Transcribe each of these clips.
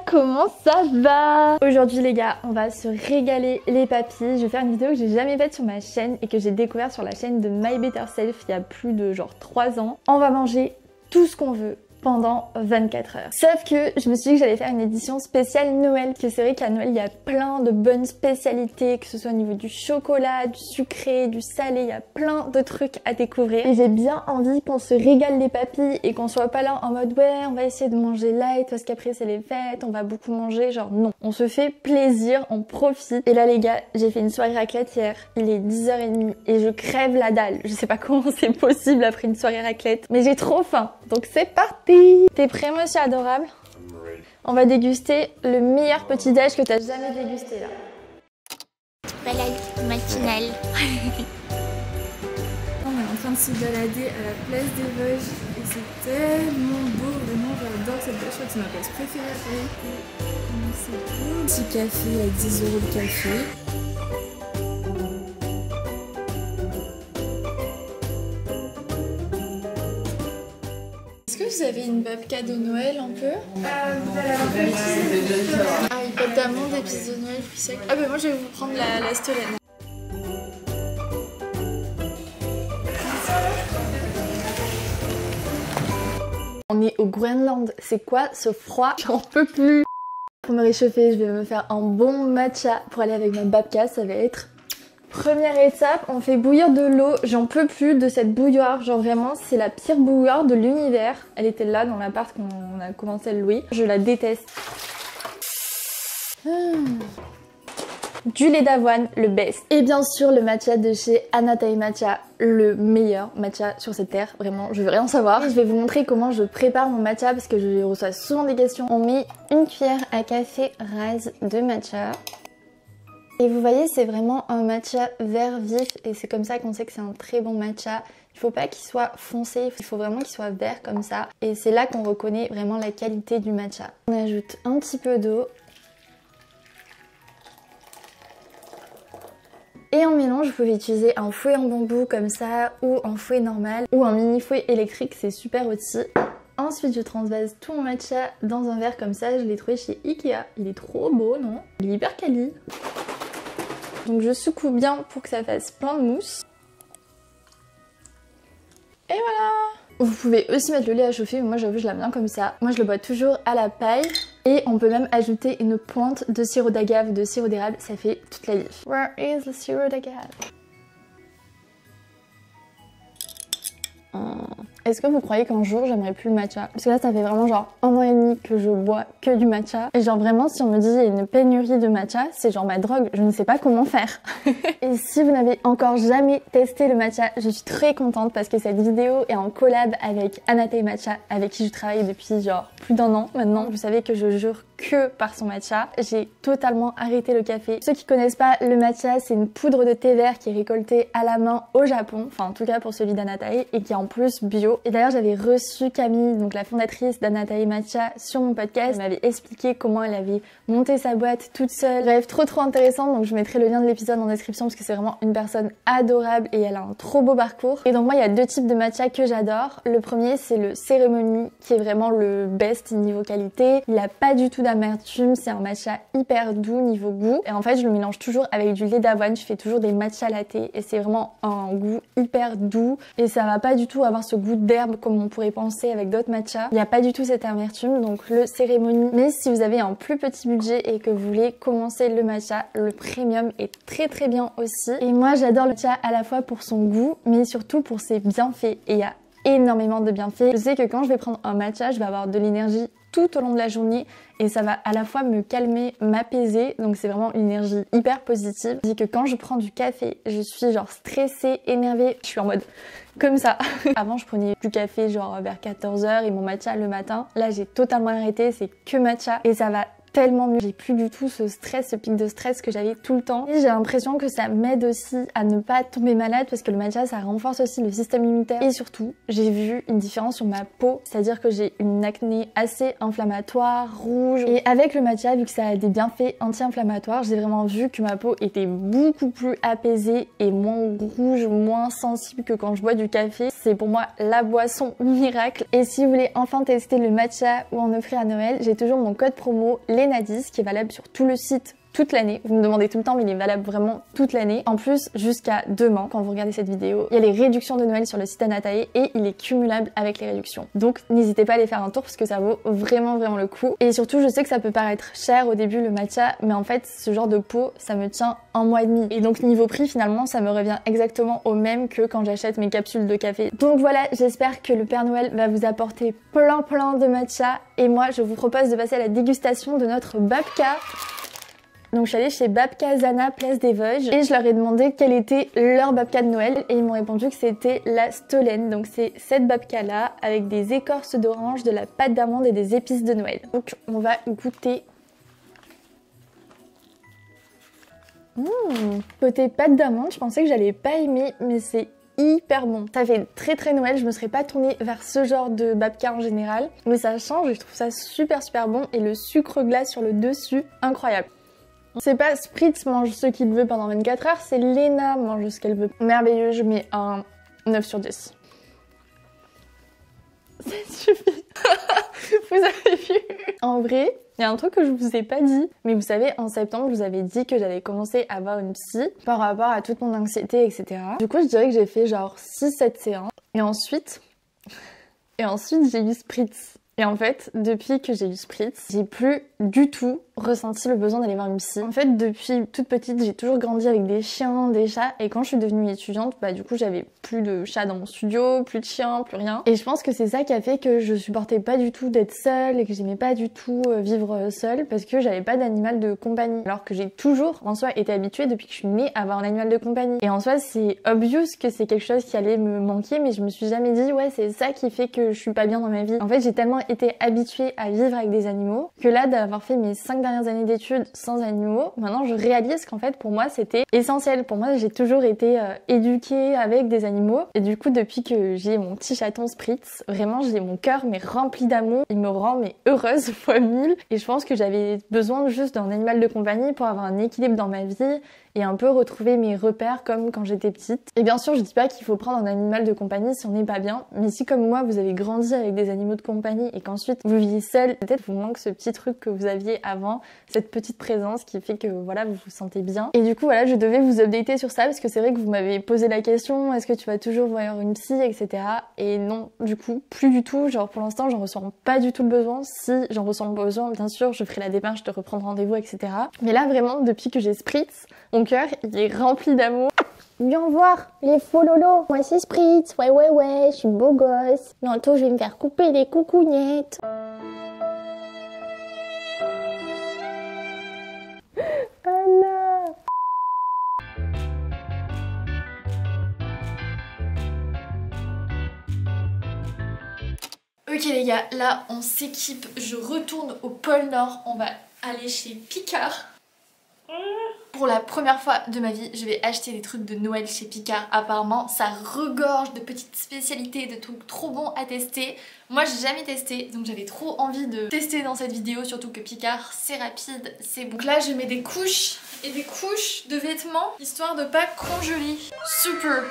comment ça va? Aujourd'hui les gars, on va se régaler les papilles. Je vais faire une vidéo que j'ai jamais faite sur ma chaîne et que j'ai découvert sur la chaîne de My Better Self il y a plus de genre 3 ans. On va manger tout ce qu'on veut pendant 24 heures. Sauf que je me suis dit que j'allais faire une édition spéciale Noël, parce que c'est vrai qu'à Noël il y a plein de bonnes spécialités, que ce soit au niveau du chocolat, du sucré, du salé, il y a plein de trucs à découvrir. Et j'ai bien envie qu'on se régale les papilles et qu'on soit pas là en mode ouais on va essayer de manger light parce qu'après c'est les fêtes, on va beaucoup manger, genre non. On se fait plaisir, on profite. Et là les gars, j'ai fait une soirée raclette hier, il est 10h30 et je crève la dalle. Je sais pas comment c'est possible après une soirée raclette, mais j'ai trop faim, donc c'est parti. T'es prêt monsieur adorable? On va déguster le meilleur petit déj que t'as jamais dégusté là. Balade matinale. On est en train de se balader à la place des Vosges et c'est tellement beau, vraiment j'adore cette plage, je crois que c'est ma place préférée à Paris. C'est beau. Petit café à 10 € le café. Est-ce que vous avez une babka de Noël un peu? Vous allez avoir Ah, une pâte d'amande, épices de Noël, fruits secs. Ah bah moi je vais vous prendre la stolène. On est au Groenland, c'est quoi ce froid? J'en peux plus. Pour me réchauffer, je vais me faire un bon matcha pour aller avec ma babka, ça va être... Première étape, on fait bouillir de l'eau. J'en peux plus de cette bouilloire, genre vraiment c'est la pire bouilloire de l'univers. Elle était là dans l'appart quand on a commencé à le louer. Je la déteste. Du lait d'avoine, le best. Et bien sûr le matcha de chez Anatai Matcha, le meilleur matcha sur cette terre. Vraiment, je veux rien savoir. Et je vais vous montrer comment je prépare mon matcha parce que je reçois souvent des questions. On met une cuillère à café rase de matcha. Et vous voyez, c'est vraiment un matcha vert vif et c'est comme ça qu'on sait que c'est un très bon matcha. Il faut pas qu'il soit foncé, il faut vraiment qu'il soit vert comme ça. Et c'est là qu'on reconnaît vraiment la qualité du matcha. On ajoute un petit peu d'eau. Et en mélange, vous pouvez utiliser un fouet en bambou comme ça ou un fouet normal ou un mini fouet électrique, c'est super aussi. Ensuite, je transvase tout mon matcha dans un verre comme ça. Je l'ai trouvé chez Ikea. Il est trop beau, non? Il est hyper quali. Donc je secoue bien pour que ça fasse plein de mousse. Et voilà! Vous pouvez aussi mettre le lait à chauffer, mais moi j'avoue je l'aime bien comme ça. Moi je le bois toujours à la paille. Et on peut même ajouter une pointe de sirop d'agave ou de sirop d'érable, ça fait toute la diff. Where is the sirop d'agave? Est-ce que vous croyez qu'un jour j'aimerais plus le matcha? Parce que là ça fait vraiment genre 1 an et demi que je bois que du matcha. Et genre vraiment si on me dit il y a une pénurie de matcha, c'est genre ma drogue, je ne sais pas comment faire. Et si vous n'avez encore jamais testé le matcha, je suis très contente parce que cette vidéo est en collab avec Anatai Matcha, avec qui je travaille depuis genre plus d'1 an maintenant. Vous savez que je jure que par son matcha. J'ai totalement arrêté le café. Ceux qui connaissent pas le matcha, c'est une poudre de thé vert qui est récoltée à la main au Japon, enfin en tout cas pour celui d'Anatai, et qui est en plus bio. Et d'ailleurs j'avais reçu Camille, donc la fondatrice d'Anatai Matcha, sur mon podcast. Elle m'avait expliqué comment elle avait monté sa boîte toute seule. Bref, trop intéressant, donc je mettrai le lien de l'épisode en description parce que c'est vraiment une personne adorable et elle a un trop beau parcours. Et donc moi il y a 2 types de matcha que j'adore. Le premier c'est le cérémonie qui est vraiment le best niveau qualité. Il a pas du tout d'amertume, c'est un matcha hyper doux niveau goût. Et en fait je le mélange toujours avec du lait d'avoine, je fais toujours des matcha latte et c'est vraiment un goût hyper doux et ça va pas du tout avoir ce goût d'herbe comme on pourrait penser avec d'autres matchas. Il n'y a pas du tout cette amertume, donc le cérémonie. Mais si vous avez un plus petit budget et que vous voulez commencer le matcha, le premium est très bien aussi. Et moi j'adore le matcha à la fois pour son goût mais surtout pour ses bienfaits. Et il y a énormément de bienfaits. Je sais que quand je vais prendre un matcha, je vais avoir de l'énergie tout au long de la journée et ça va à la fois me calmer, m'apaiser, donc c'est vraiment une énergie hyper positive. Je dis que quand je prends du café, je suis genre stressée, énervée, je suis en mode comme ça. Avant je prenais du café genre vers 14 h et mon matcha le matin. Là j'ai totalement arrêté, c'est que matcha et ça va tellement mieux. J'ai plus du tout ce stress, ce pic de stress que j'avais tout le temps. Et j'ai l'impression que ça m'aide aussi à ne pas tomber malade parce que le matcha ça renforce aussi le système immunitaire. Et surtout, j'ai vu une différence sur ma peau, c'est-à-dire que j'ai une acné assez inflammatoire, rouge. Et avec le matcha, vu que ça a des bienfaits anti-inflammatoires, j'ai vraiment vu que ma peau était beaucoup plus apaisée et moins rouge, moins sensible que quand je bois du café. C'est pour moi la boisson miracle. Et si vous voulez enfin tester le matcha ou en offrir à Noël, j'ai toujours mon code promo LENA10 qui est valable sur tout le site toute l'année. Vous me demandez tout le temps, mais il est valable vraiment toute l'année. En plus, jusqu'à demain, quand vous regardez cette vidéo, il y a les réductions de Noël sur le site Anatae et il est cumulable avec les réductions. Donc n'hésitez pas à aller faire un tour parce que ça vaut vraiment le coup. Et surtout, je sais que ça peut paraître cher au début le matcha, mais en fait, ce genre de pot, ça me tient 1 mois et demi. Et donc niveau prix, finalement, ça me revient exactement au même que quand j'achète mes capsules de café. Donc voilà, j'espère que le Père Noël va vous apporter plein de matcha. Et moi, je vous propose de passer à la dégustation de notre babka. Donc je suis allée chez Babka Zana Place des Vosges et je leur ai demandé quel était leur babka de Noël et ils m'ont répondu que c'était la Stollen. Donc c'est cette babka là avec des écorces d'orange, de la pâte d'amande et des épices de Noël. Donc on va goûter. Côté pâte d'amande, je pensais que j'allais pas aimer mais c'est hyper bon. Ça fait très Noël, je me serais pas tournée vers ce genre de babka en général, mais ça change et je trouve ça super bon et le sucre glace sur le dessus, incroyable. C'est pas Spritz mange ce qu'il veut pendant 24 heures, c'est Lena mange ce qu'elle veut. Merveilleux, je mets un 9 sur 10. Ça suffit. Vous avez vu? En vrai, il y a un truc que je vous ai pas dit, mais vous savez, en septembre, je vous avais dit que j'allais commencer à voir une psy par rapport à toute mon anxiété, etc. Du coup, je dirais que j'ai fait genre 6-7 séances. Et ensuite, j'ai eu Spritz. Et en fait, depuis que j'ai eu Spritz, j'ai plus du tout ressenti le besoin d'aller voir une psy. En fait, depuis toute petite, j'ai toujours grandi avec des chiens, des chats, et quand je suis devenue étudiante, bah du coup, j'avais plus de chats dans mon studio, plus de chiens, plus rien. Et je pense que c'est ça qui a fait que je supportais pas du tout d'être seule et que j'aimais pas du tout vivre seule parce que j'avais pas d'animal de compagnie. Alors que j'ai toujours, en soi, été habituée depuis que je suis née à avoir un animal de compagnie. Et en soi, c'est obvious que c'est quelque chose qui allait me manquer, mais je me suis jamais dit, ouais, c'est ça qui fait que je suis pas bien dans ma vie. En fait, j'ai tellement été habituée à vivre avec des animaux que là, d'avoir fait mes 5 dernières années d'études sans animaux, maintenant je réalise qu'en fait pour moi c'était essentiel. Pour moi j'ai toujours été éduquée avec des animaux et du coup depuis que j'ai mon petit chaton Spritz, vraiment j'ai mon cœur mais rempli d'amour, il me rend mais heureuse fois 1000 et je pense que j'avais besoin juste d'un animal de compagnie pour avoir un équilibre dans ma vie et un peu retrouver mes repères comme quand j'étais petite. Et bien sûr je dis pas qu'il faut prendre un animal de compagnie si on n'est pas bien, mais si comme moi vous avez grandi avec des animaux de compagnie et qu'ensuite vous vivez seul, peut-être vous manque ce petit truc que vous aviez avant, cette petite présence qui fait que voilà vous vous sentez bien. Et du coup voilà, je devais vous updater sur ça parce que c'est vrai que vous m'avez posé la question, est-ce que tu vas toujours voir une psy, etc. Et non, du coup plus du tout, genre pour l'instant j'en ressens pas du tout le besoin. Si j'en ressens le besoin, bien sûr je ferai la démarche de reprendre rendez-vous, etc. Mais là vraiment depuis que j'ai Spritz, mon cœur il est rempli d'amour. Viens voir les faux lolos. Moi c'est Spritz, ouais, je suis beau gosse. Bientôt je vais me faire couper les coucougnettes. Anna. Ok les gars, là on s'équipe, je retourne au pôle Nord, on va aller chez Picard. Pour la première fois de ma vie, je vais acheter des trucs de Noël chez Picard. Apparemment, ça regorge de petites spécialités, de trucs trop bons à tester. Moi, j'ai jamais testé, donc j'avais trop envie de tester dans cette vidéo, surtout que Picard, c'est rapide, c'est bon. Donc là, je mets des couches et des couches de vêtements, histoire de pas congeler. Super!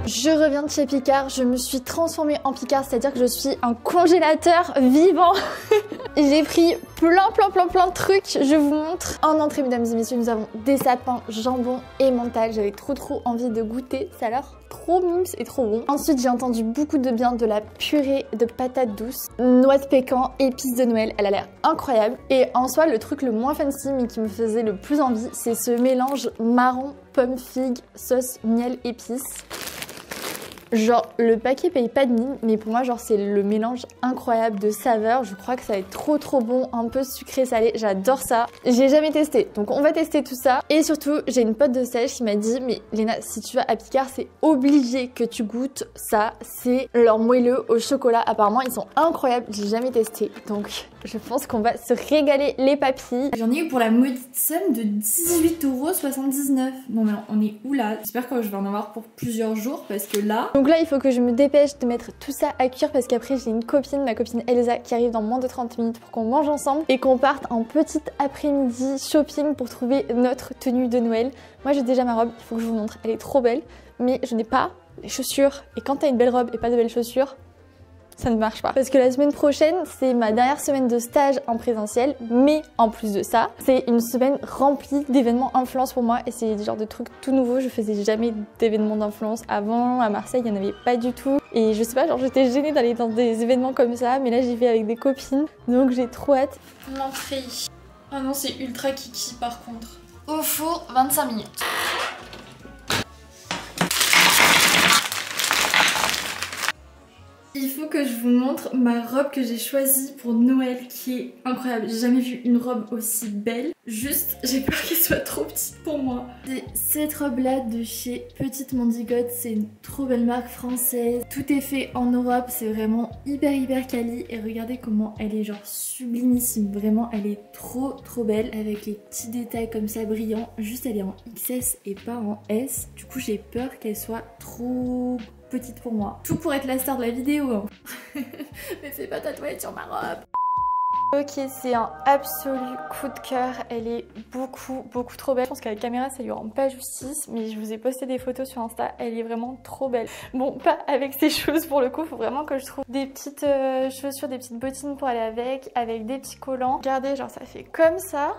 Je reviens de chez Picard, je me suis transformée en Picard, c'est-à-dire que je suis un congélateur vivant. J'ai pris plein de trucs, je vous montre. En entrée, mesdames et messieurs, nous avons des sapins, jambon et mental. J'avais trop envie de goûter, ça a l'air trop mimes et trop bon. Ensuite, j'ai entendu beaucoup de bien de la purée de patates douces, noix de pécan, épices de Noël, elle a l'air incroyable. Et en soi, le truc le moins fancy mais qui me faisait le plus envie, c'est ce mélange marron, pomme, figue, sauce, miel, épices. Genre le paquet paye pas de mine, mais pour moi genre c'est le mélange incroyable de saveurs. Je crois que ça va être trop bon, un peu sucré salé, j'adore ça. J'ai jamais testé, donc on va tester tout ça. Et surtout j'ai une pote de stage qui m'a dit mais Léna, si tu vas à Picard c'est obligé que tu goûtes ça, c'est leur moelleux au chocolat. Apparemment ils sont incroyables, j'ai jamais testé, donc je pense qu'on va se régaler les papilles. J'en ai eu pour la maudite somme de 18,79 €. Non mais on est où là? J'espère que je vais en avoir pour plusieurs jours parce que là... Donc là il faut que je me dépêche de mettre tout ça à cuire parce qu'après j'ai une copine, ma copine Elsa, qui arrive dans moins de 30 minutes pour qu'on mange ensemble et qu'on parte en petite après-midi shopping pour trouver notre tenue de Noël. Moi j'ai déjà ma robe, il faut que je vous montre, elle est trop belle, mais je n'ai pas les chaussures. Et quand t'as une belle robe et pas de belles chaussures, ça ne marche pas. Parce que la semaine prochaine, c'est ma dernière semaine de stage en présentiel, mais en plus de ça, c'est une semaine remplie d'événements influence pour moi et c'est des genres de trucs tout nouveaux. Je faisais jamais d'événements d'influence avant, à Marseille, il n'y en avait pas du tout. Et je sais pas, genre j'étais gênée d'aller dans des événements comme ça, mais là j'y vais avec des copines, donc j'ai trop hâte. L'entrée. Ah non, c'est ultra kiki par contre. Au four, 25 minutes. Il faut que je vous montre ma robe que j'ai choisie pour Noël qui est incroyable. J'ai jamais vu une robe aussi belle. Juste, j'ai peur qu'elle soit trop petite pour moi. C'est cette robe là de chez Petite Mondigote. C'est une trop belle marque française. Tout est fait en Europe. C'est vraiment hyper quali. Et regardez comment elle est genre sublimissime. Vraiment, elle est trop belle avec les petits détails comme ça brillants. Juste, elle est en XS et pas en S. Du coup, j'ai peur qu'elle soit trop petite pour moi. Tout pour être la star de la vidéo hein. Mais fais pas ta toilette sur ma robe. Ok, c'est un absolu coup de cœur. Elle est beaucoup trop belle. Je pense qu'à la caméra ça lui rend pas justice, mais je vous ai posté des photos sur Insta. Elle est vraiment trop belle. Bon, pas avec ces choses pour le coup. Faut vraiment que je trouve des petites chaussures, des petites bottines pour aller avec des petits collants. Regardez, genre ça fait comme ça.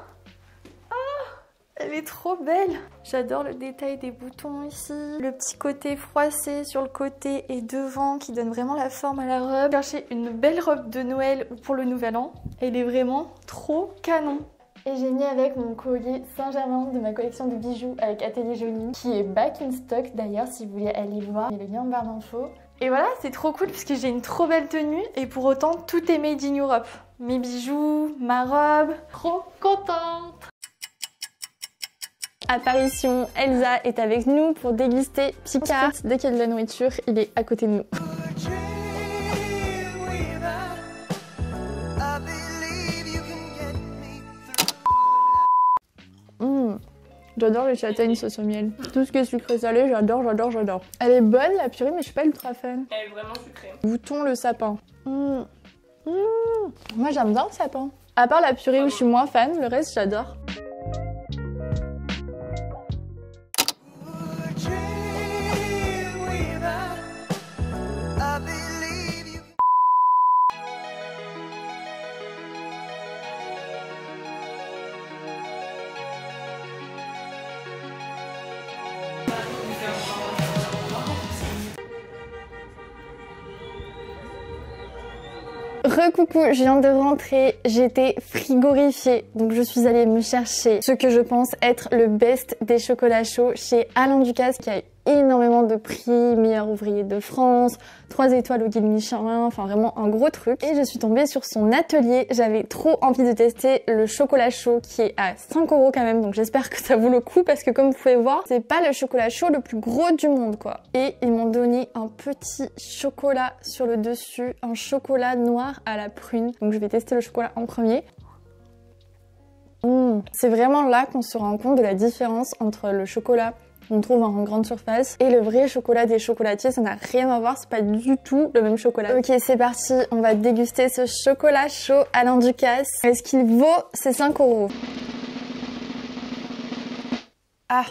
Elle est trop belle. J'adore le détail des boutons ici. Le petit côté froissé sur le côté et devant qui donne vraiment la forme à la robe. J'ai cherché une belle robe de Noël ou pour le Nouvel An. Elle est vraiment trop canon. Et j'ai mis avec mon collier Saint-Germain de ma collection de bijoux avec Atelier Joli qui est back in stock d'ailleurs si vous voulez aller le voir. Il y a le lien en barre d'infos. Et voilà, c'est trop cool parce que j'ai une trop belle tenue et pour autant tout est made in Europe. Mes bijoux, ma robe, trop contente. Apparition, Elsa est avec nous pour déguster Picard. Dès qu'il y a de la nourriture, il est à côté de nous. J'adore les châtaignes sauce au miel. Tout ce qui est sucré salé, j'adore. Elle est bonne la purée, mais je suis pas ultra fan. Elle est vraiment sucrée. Goûtons le sapin. Moi j'aime bien le sapin. À part la purée où je suis moins fan, le reste j'adore. Recoucou, je viens de rentrer, j'étais frigorifiée, donc je suis allée me chercher ce que je pense être le best des chocolats chauds chez Alain Ducasse qui a énormément de prix, meilleur ouvrier de France, 3 étoiles au guide Michelin, enfin vraiment un gros truc. Et je suis tombée sur son atelier, j'avais trop envie de tester le chocolat chaud qui est à 5 € quand même, donc j'espère que ça vaut le coup parce que comme vous pouvez voir, c'est pas le chocolat chaud le plus gros du monde quoi. Et ils m'ont donné un petit chocolat sur le dessus, un chocolat noir à la prune, donc je vais tester le chocolat en premier. C'est vraiment là qu'on se rend compte de la différence entre le chocolat qu'on trouve en grande surface et le vrai chocolat des chocolatiers, ça n'a rien à voir, c'est pas du tout le même chocolat. Ok, c'est parti, on va déguster ce chocolat chaud Alain Ducasse. Est-ce qu'il vaut ses 5 €? Ah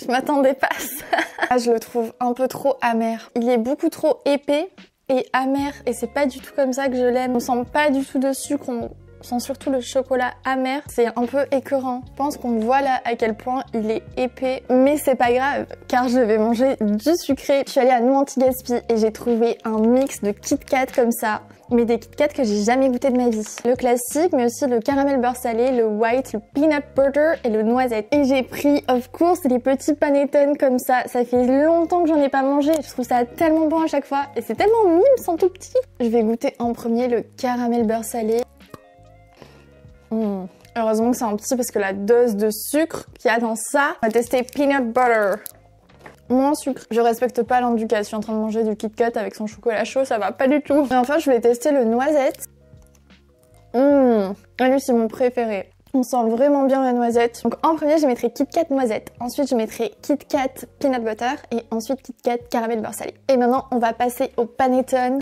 je m'attendais pas à ça. Ah, je le trouve un peu trop amer. Il est beaucoup trop épais et amer et c'est pas du tout comme ça que je l'aime. On sent pas du tout de sucre, on sent surtout le chocolat amer, c'est un peu écœurant. Je pense qu'on voit là à quel point il est épais, mais c'est pas grave car je vais manger du sucré. Je suis allée à No Anti-Gaspi et j'ai trouvé un mix de Kit Kat comme ça. mais des Kit Kat que j'ai jamais goûté de ma vie. Le classique, mais aussi le caramel beurre salé, le white, le peanut butter et le noisette. Et j'ai pris, of course, les petits panettone comme ça. Ça fait longtemps que j'en ai pas mangé. Je trouve ça tellement bon à chaque fois. Et c'est tellement mime, sans tout petit. Je vais goûter en premier le caramel beurre salé. Heureusement que c'est en petit parce que la dose de sucre qu'il y a dans ça, on va tester peanut butter. Moins sucre. Je respecte pas l'indication. Je suis en train de manger du Kit Kat avec son chocolat chaud, ça va pas du tout. Et enfin, je vais tester le noisette. Lui, c'est mon préféré. On sent vraiment bien la noisette. Donc en premier, je mettrai Kit Kat noisette. Ensuite, je mettrai Kit Kat peanut butter. Et ensuite, Kit Kat caramel beurre salé. Et maintenant, on va passer au panettone.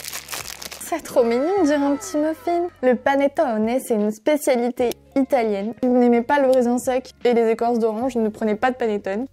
C'est trop mignon, on dirait un petit muffin. Le panettone, c'est une spécialité italienne. Si vous n'aimez pas le raisin sec et les écorces d'orange, ne prenez pas de panettone.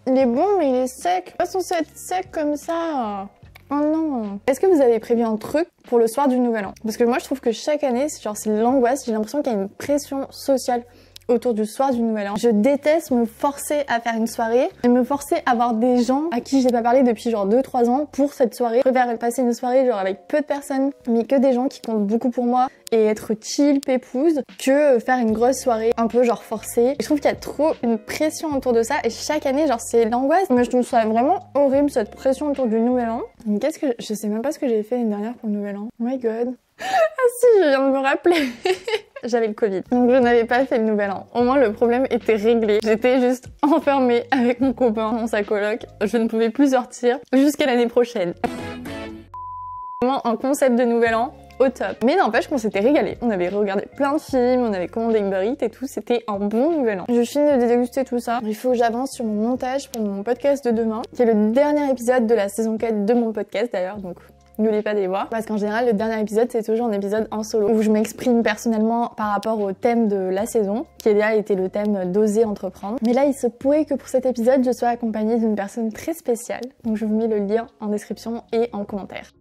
Il est bon, mais il est sec. Pas censé être sec comme ça. Oh non. Est-ce que vous avez prévu un truc pour le soir du Nouvel An? Parce que moi, je trouve que chaque année, c'est l'angoisse. J'ai l'impression qu'il y a une pression sociale autour du soir du Nouvel An. Je déteste me forcer à faire une soirée et me forcer à voir des gens à qui j'ai pas parlé depuis genre 2-3 ans pour cette soirée. Je préfère passer une soirée genre avec peu de personnes, mais que des gens qui comptent beaucoup pour moi et être chill, pépouse, que faire une grosse soirée un peu genre forcée. Je trouve qu'il y a trop une pression autour de ça et chaque année genre c'est l'angoisse. Mais je trouve ça vraiment horrible cette pression autour du Nouvel An. Donc qu'est-ce que je sais même pas ce que j'ai fait l'année dernière pour le Nouvel An. Oh my god. Ah si, je viens de me rappeler. J'avais le Covid, donc je n'avais pas fait le Nouvel An. Au moins le problème était réglé. J'étais juste enfermée avec mon copain dans sa coloc. Je ne pouvais plus sortir jusqu'à l'année prochaine. Vraiment un concept de Nouvel An au top. Mais n'empêche qu'on s'était régalé. On avait regardé plein de films, on avait commandé Uber Eats et tout. C'était un bon Nouvel An. Je finis de déguster tout ça. Il faut que j'avance sur mon montage pour mon podcast de demain, qui est le dernier épisode de la saison 4 de mon podcast d'ailleurs. Donc n'oubliez pas d'aller voir, parce qu'en général le dernier épisode c'est toujours un épisode en solo où je m'exprime personnellement par rapport au thème de la saison, qui a été le thème d'oser entreprendre. Mais là il se pourrait que pour cet épisode je sois accompagnée d'une personne très spéciale, donc je vous mets le lien en description et en commentaire.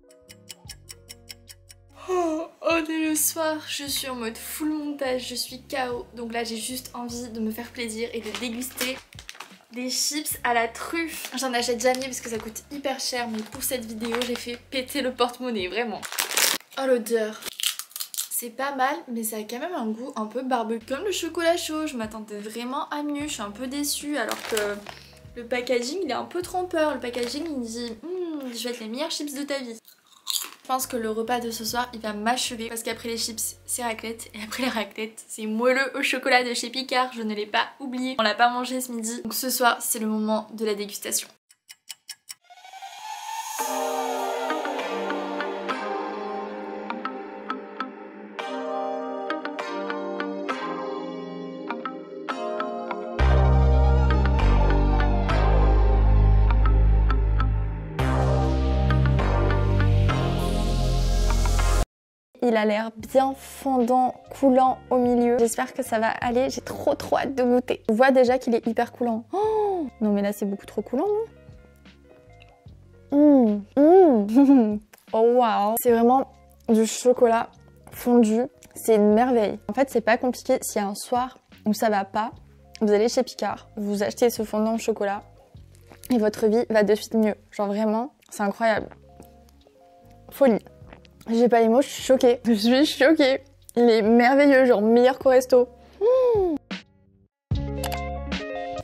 On est le soir, je suis en mode full montage, je suis KO, donc là j'ai juste envie de me faire plaisir et de déguster des chips à la truffe. J'en achète jamais parce que ça coûte hyper cher, mais pour cette vidéo j'ai fait péter le porte-monnaie, vraiment. Oh l'odeur, c'est pas mal, mais ça a quand même un goût un peu barbecue. Comme le chocolat chaud, je m'attendais vraiment à mieux, je suis un peu déçue alors que le packaging il est un peu trompeur. Le packaging il dit je vais être les meilleures chips de ta vie. Je pense que le repas de ce soir il va m'achever parce qu'après les chips c'est raclette et après les raclettes c'est moelleux au chocolat de chez Picard, je ne l'ai pas oublié, on l'a pas mangé ce midi, donc ce soir c'est le moment de la dégustation. Il a l'air bien fondant, coulant au milieu. J'espère que ça va aller, j'ai trop hâte de goûter. On voit déjà qu'il est hyper coulant. Oh non mais là c'est beaucoup trop coulant, non? Oh waouh. C'est vraiment du chocolat fondu, c'est une merveille. En fait c'est pas compliqué, s'il y a un soir où ça va pas, vous allez chez Picard, vous achetez ce fondant au chocolat et votre vie va de suite mieux. Genre vraiment, c'est incroyable. Folie. J'ai pas les mots, je suis choquée. Je suis choquée. Il est merveilleux, genre meilleur qu'au resto.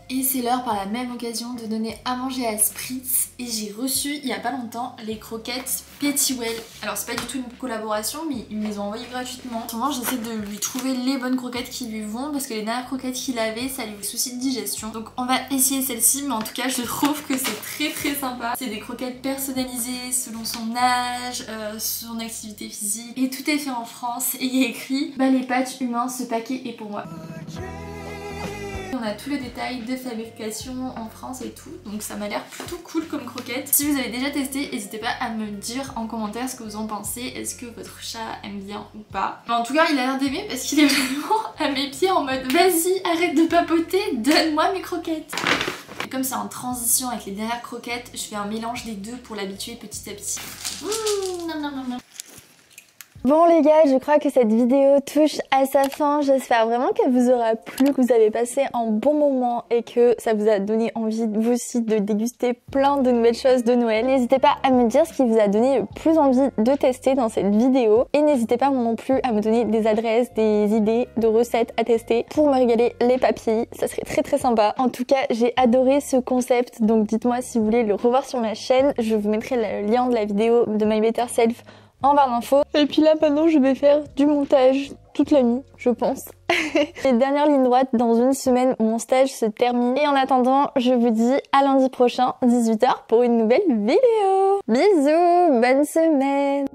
Et c'est l'heure par la même occasion de donner à manger à Spritz. Et j'ai reçu il y a pas longtemps les croquettes Petitwell. Alors c'est pas du tout une collaboration, mais ils me les ont envoyées gratuitement. En ce moment j'essaie de lui trouver les bonnes croquettes qui lui vont, parce que les dernières croquettes qu'il avait ça lui avait souci de digestion. Donc on va essayer celle-ci, mais en tout cas je trouve que c'est très sympa. C'est des croquettes personnalisées selon son âge, son activité physique, et tout est fait en France. Et il y a écrit bah les patchs humains, ce paquet est pour moi. On a tous les détails de fabrication en France et tout, donc ça m'a l'air plutôt cool comme croquette. Si vous avez déjà testé, n'hésitez pas à me dire en commentaire ce que vous en pensez. Est-ce que votre chat aime bien ou pas? Mais en tout cas il a l'air d'aimer parce qu'il est vraiment à mes pieds en mode vas-y arrête de papoter, donne-moi mes croquettes. Et comme c'est en transition avec les dernières croquettes, je fais un mélange des deux pour l'habituer petit à petit. Bon les gars, je crois que cette vidéo touche à sa fin. J'espère vraiment qu'elle vous aura plu, que vous avez passé un bon moment et que ça vous a donné envie vous aussi de déguster plein de nouvelles choses de Noël. N'hésitez pas à me dire ce qui vous a donné le plus envie de tester dans cette vidéo et n'hésitez pas non plus à me donner des adresses, des idées de recettes à tester pour me régaler les papilles. Ça serait très sympa. En tout cas, j'ai adoré ce concept, donc dites-moi si vous voulez le revoir sur ma chaîne. Je vous mettrai le lien de la vidéo de My Better Self en barre d'infos. Et puis là maintenant je vais faire du montage toute la nuit, je pense. Les dernières lignes droites, dans une semaine mon stage se termine. Et en attendant, je vous dis à lundi prochain, 18h pour une nouvelle vidéo. Bisous, bonne semaine.